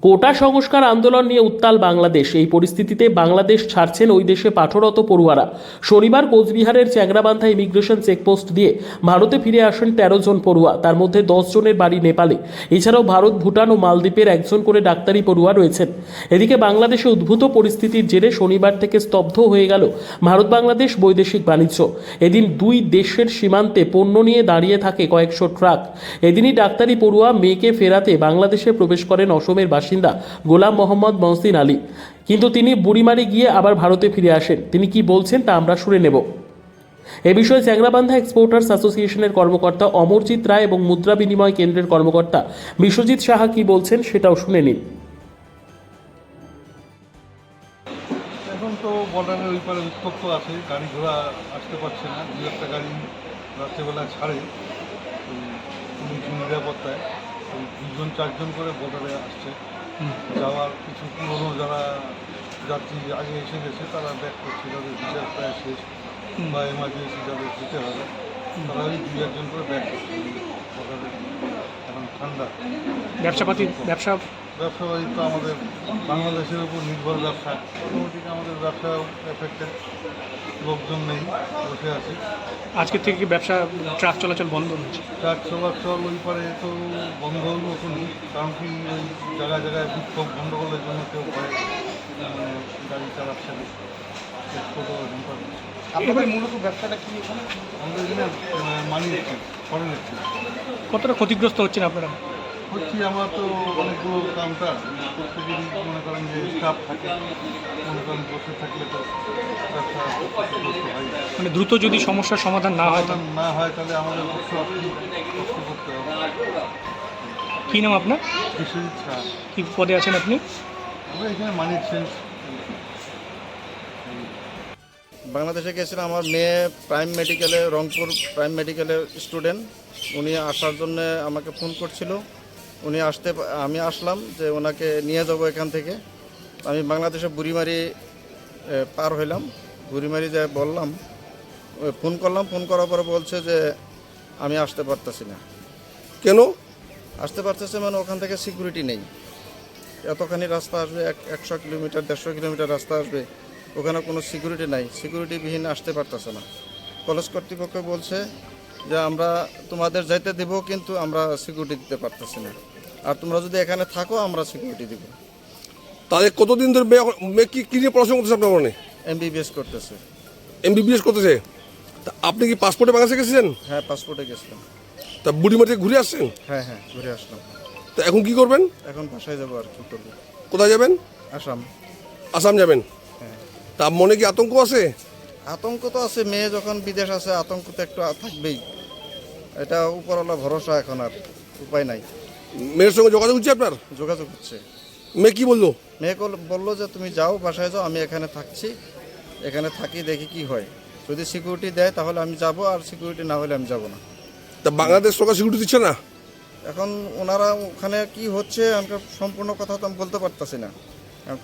কোটা সংস্কার আন্দোলন নিয়ে উত্তাল বাংলাদেশ। এই পরিস্থিতিতে বাংলাদেশ ছাড়ছেন ওই দেশে পাঠরত পড়ুয়ারা। শনিবার কোচবিহারের চ্যাংরাবান্ধা ইমিগ্রেশন চেকপোস্ট দিয়ে ভারতে ফিরে আসেন ১৩ জন পড়ুয়া, তার মধ্যে 10 জনের বাড়ি নেপালে। এছাড়াও ভারত, ভুটান ও মালদ্বীপের একজন করে ডাক্তারি পড়ুয়া রয়েছেন। এদিকে বাংলাদেশে উদ্ভূত পরিস্থিতির জেরে শনিবার থেকে স্তব্ধ হয়ে গেল ভারত বাংলাদেশ বৈদেশিক বাণিজ্য। এদিন দুই দেশের সীমান্তে পণ্য নিয়ে দাঁড়িয়ে থাকে কয়েকশো ট্রাক। এদিনই ডাক্তারি পড়ুয়া মেয়েকে ফেরাতে বাংলাদেশে প্রবেশ করেন অসমের বাসিন্দা গোলাম মোহাম্মদ মহসিন আলী, কিন্তু তিনি বুড়িমারি গিয়ে আবার ভারতে ফিরে আসেন। তিনি কি বলছেন তা আমরা শুনে নেব। এ বিষয়ে চ্যাংরাবান্ধা এক্সপোর্টার্স অ্যাসোসিয়েশনের কর্মকর্তা অমরজিৎ রায় এবং মুদ্রা বিনিময় কেন্দ্রের কর্মকর্তা বিশ্বজিৎ সাহা কি বলছেন সেটাও শুনে নিন। এখন তো বর্ডারের ওই পারে উত্তপ্ত আছে, গাড়ি ঘোড়া আসতে পারছে না। দু একটা গাড়ি রাত্রেবেলায় ছাড়ে পুলিশ নিরাপত্তায়, ওই 2-4 করে বর্ডারে আসছে। যাওয়ার কিছু পুরনো যারা যাত্রী আগে এসে গেছে তারা ব্যাক করছে, যাদের ভিসা প্রায় শেষ বা এমার্জেন্সি যাদের যেতে হবে তারা ওই 2-1 করে ব্যাক করছে। বর্ডারে এখন ঠান্ডা, ব্যবসাবাদী তো আমাদের বাংলাদেশের উপর নির্ভর ব্যবসা, অটোমেটিক আমাদের ব্যবসা এফেক্টেড, লোকজন নেই, বসে আছে। আজকে থেকে ব্যবসা ট্রাক চলাচল বন্ধ হয়েছে। ট্রাক চলাচল ওই পারে তো বন্ধ হলো এখনই, কারণ কি ওই জায়গায় জায়গায় বিক্ষোভ গণ্ডগোলের জন্য কেউ ভয় গাড়ি চালাচ্ছে না। আপনাদের মূলত ব্যবসাটা কি? আমাদের এখানে মানি এক্সচেঞ্জ, ফরেন এক্সচেঞ্জ। কতটা ক্ষতিগ্রস্ত হচ্ছেন আপনারা? হচ্ছি আমরা তো অনেকগুলো কাউন্টার, প্রত্যেকেরই মনে করেন যে স্টাফ থাকে, মনে করেন বসে থাকলে তো ব্যবসা ক্ষতিগ্রস্ত হয়। মানে দ্রুত যদি সমস্যার সমাধান না হয় তাহলে আমাদের কষ্ট করতে হবে। কী নাম আপনার? বিশ্বজিৎ শাহ। কী পদে আছেন আপনি? আমরা এখানে মানি এক্সচেঞ্জ। বাংলাদেশে গেছিলাম, আমার মেয়ে প্রাইম মেডিকেলে, রংপুর প্রাইম মেডিকেলের স্টুডেন্ট। উনি আসার জন্য আমাকে ফোন করছিল, উনি আমি আসলাম যে ওনাকে নিয়ে যাবো এখান থেকে। আমি বাংলাদেশে বুড়িমারি পার হইলাম, বুড়িমারি যায় বললাম, ফোন করলাম, ফোন করার পরে বলছে যে আমি আসতে পারতেছি না। কেন আসতে পারতেছে মানে ওখান থেকে সিকিউরিটি নেই। এতখানি রাস্তা আসবে, 100 কিলোমিটার 150 কিলোমিটার রাস্তা আসবে, ওখানে কোনো সিকিউরিটি নাই, সিকিউরিটিবিহীন আসতে পারতেছে না। কলেজ কর্তৃপক্ষ বলছে যে আমরা তোমাদের যাইতে দেব, কিন্তু আমরা সিকিউরিটি দিতে পারতেছি না, আর তোমরা যদি এখানে থাকো আমরা সিকিউরিটি দিব। তাহলে কতদিন ধরে মেয়ে কি নিয়ে পড়াশোনা করতেছে আপনার মনে? এমবিবিএস করতেছে। এমবিবিএস করতেছে। তা আপনি কি পাসপোর্টে বাংলাদেশে গেছিলেন? হ্যাঁ, পাসপোর্টে গেছিলাম। তা বুড়িমারি থেকে ঘুরে আসছেন? হ্যাঁ, ঘুরে আসলাম। তা এখন কি করবেন? এখন বাসায় যাবো। আর কি করবো? কোথায় যাবেন? আসাম। আসাম যাবেন? হ্যাঁ। তা মনে কি আতঙ্ক আছে? আতঙ্ক তো আছে, মেয়ে যখন বিদেশ আছে আতঙ্ক তো একটু থাকবেই। এটা উপরওয়ালা ভরসা, এখন আর উপায় নাই। মেয়ের সঙ্গে যোগাযোগ হচ্ছে আপনার? যোগাযোগ হচ্ছে। মেয়ে কি বললো? মেয়ে বললো যে তুমি যাও, বাসায় যাও, আমি এখানে থাকছি, এখানে থাকি, দেখি কি হয়। যদি সিকিউরিটি দেয় তাহলে আমি যাব, আর সিকিউরিটি না হলে আমি যাব না। তা বাংলাদেশ সরকার সিকিউরিটি দিচ্ছে না? এখন ওনারা ওখানে কি হচ্ছে আমাকে সম্পূর্ণ কথা তো আমি বলতে পারতেছি না,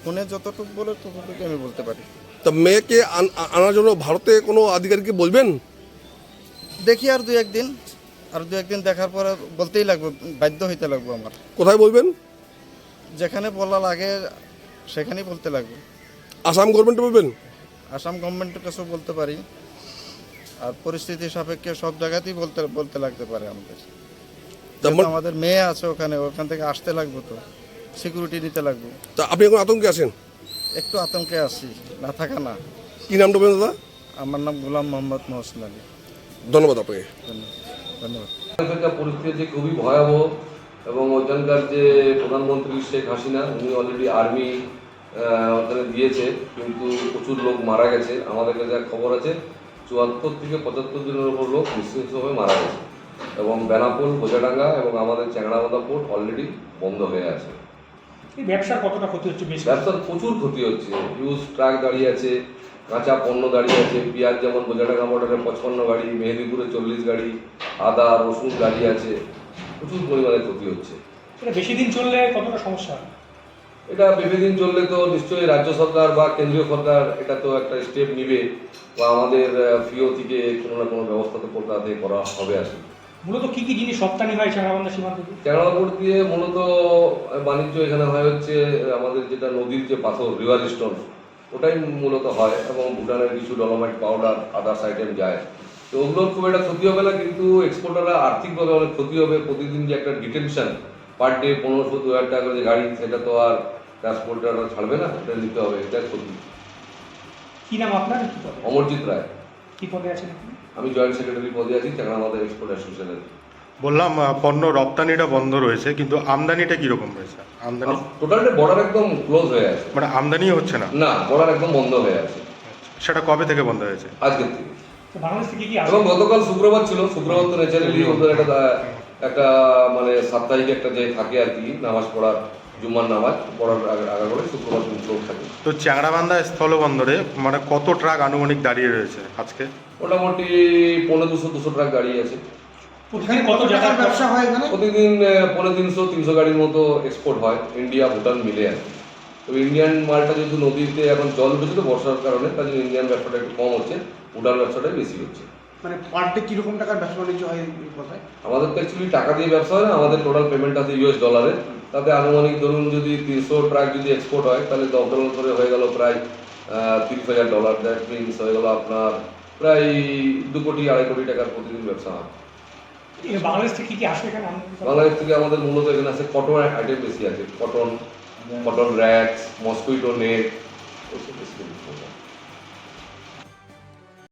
ফোনে যতটুকু বলে ততটুকু আমি বলতে পারি। তা মেয়েকে আনার জন্য ভারতে কোনো আধিকারিককে বলবেন? দেখি আর দু একদিন দেখার পরে বলতেই লাগবে, বাধ্য হইতে লাগবে আমার। কোথায় বলবেন? যেখানে বলা লাগে সেখানেই বলতে লাগবে। আসাম গভর্নমেন্টে বলবেন? আসাম গভর্নমেন্টের কাছেও বলতে পারি, আর পরিস্থিতি সাপেক্ষে সব জায়গাতেই বলতে লাগতে পারে আমাদের। আমাদের মেয়ে আছে ওখান থেকে আসতে লাগবে, তো সিকিউরিটি নিতে লাগবে। তা আপনি এখন আতঙ্কে আছেন? একটু আতঙ্কে আছি, না থাকা না। কি নামটা বলবেন দাদা? আমার নাম গোলাম মোহাম্মদ মহসিন আলী। ধন্যবাদ আপনাকে। ধন্যবাদ। এখানকার পরিস্থিতি যে খুবই ভয়াবহ, এবং ওখানকার যে প্রধানমন্ত্রী শেখ হাসিনা, উনি অলরেডি আর্মি ওখানে দিয়েছে, কিন্তু প্রচুর লোক মারা গেছে। আমাদের কাছে খবর আছে 74 থেকে 75 জনের উপর লোক নিঃশংসভাবে মারা গেছে, এবং বেনাপোল, বোঝাডাঙ্গা এবং আমাদের চ্যাংরাবান্ধা পোর্ট অলরেডি বন্ধ হয়ে আছে। এই ব্যবসার কতটা ক্ষতি হচ্ছে? ব্যবসার প্রচুর ক্ষতি হচ্ছে। হিউজ ট্রাক দাঁড়িয়ে আছে, কাঁচা পণ্য দাঁড়িয়ে আছে। পেঁয়াজ যেমন বোঝাডাঙ্গা বর্ডারে 55 গাড়ি, মেহেদিপুরে 40 গাড়ি, আদা রসুন দাঁড়িয়ে আছে। প্রচুর পরিমাণে ক্ষতি হচ্ছে। এটা বেশি দিন চললে কতটা সমস্যা? এটা বেশি দিন চললে তো নিশ্চয়ই রাজ্য সরকার বা কেন্দ্রীয় সরকার এটা তো একটা স্টেপ নিবে, বা আমাদের ফিও থেকে কোনো না কোনো ব্যবস্থা তো কলকাতা থেকে করা হবে আসলে। মূলত কি কি জিনিস রপ্তানি হয় চ্যাংড়াবান্ধা সীমান্ত দিয়ে? চ্যাংড়াপুর দিয়ে মূলত বাণিজ্য এখানে হয় হচ্ছে আমাদের যেটা নদীর যে পাথর রিভার স্টোন ওটাই মূলত হয়, এবং ভুটানের কিছু ডলোমাইট পাউডার আদার্স আইটেম যায়। তো ওগুলোর খুব একটা ক্ষতি হবে না, কিন্তু এক্সপোর্টাররা আর্থিকভাবে অনেক ক্ষতি হবে। প্রতিদিন যে একটা ডিটেনশন পার ডে 1500-2000 টাকা করে যে গাড়ি, সেটা তো আর ট্রান্সপোর্টাররা ছাড়বে না, এটা নিতে হবে, এটাই ক্ষতি। কি নাম আপনার, কি পদে? অমরজিৎ রায়, কি পদে আছেন আপনি? আমি জয়েন্ট সেক্রেটারি পদে আছি চ্যাংড়াবান্ধা এক্সপোর্ট অ্যাসোসিয়েশনের। বললাম পণ্য রপ্তানিটা বন্ধ রয়েছে, কিন্তু আমদানিটা কিরকম রয়েছে? আমদানি টোটালটা বর্ডার একদম ক্লোজ হয়ে আছে, মানে আমদানি হচ্ছে না? না বর্ডার একদম বন্ধ হয়ে আছে সেটা কবে থেকে বন্ধ হয়েছে? আজকের থেকে। তো বাংলাদেশ থেকে কি আসে? এবং গতকাল শুক্রবার ছিল, শুক্রবার তো ন্যাচারালি ওদের একটা মানে সাপ্তাহিক একটা যে থাকে আর কি নামাজ পড়ার, জুম্মার নামাজ পড়ার আগা করে শুক্রবার দিন লোক থাকে। তো চ্যাংড়াবান্ধা স্থলবন্দরে মানে কত ট্রাক আনুমানিক দাঁড়িয়ে রয়েছে আজকে? মোটামুটি 200 ট্রাক গাড়ি আছে। প্রতিদিন কত যাতায়াত ব্যবসা হয় এখানে? প্রতিদিন 300 গাড়ির মতো এক্সপোর্ট হয়, ইন্ডিয়া ভুটান মিলে আর কি। তো ইন্ডিয়ান মালটা যেহেতু নদীতে এখন জল উঠেছে তো বর্ষার কারণে, তার জন্য ইন্ডিয়ান ব্যবসাটা একটু কম হচ্ছে, ভুটান ব্যবসাটাই বেশি হচ্ছে। মানে পার ডে কিরকম টাকার ব্যবসা বাণিজ্য হয় এই কথায়? আমাদের তো অ্যাকচুয়ালি টাকা দিয়ে ব্যবসা হয় না, আমাদের টোটাল পেমেন্ট আছে US ডলারে। তাতে আনুমানিক ধরুন যদি 300 ট্রাক যদি এক্সপোর্ট হয় তাহলে $10 করে হয়ে গেল প্রায় $30,000। দ্যাট মিনস হয়ে গেল আপনার প্রায় 2 কোটি 2.5 কোটি টাকার প্রতিদিন ব্যবসা হয়। বাংলাদেশ থেকে কি কি আসে এখানে? বাংলাদেশ থেকে আমাদের মূলত এখানে আছে কটন আইটেম বেশি আছে, কটন র্যাক্স, মসকুইটো নেট, ওইসব বেশি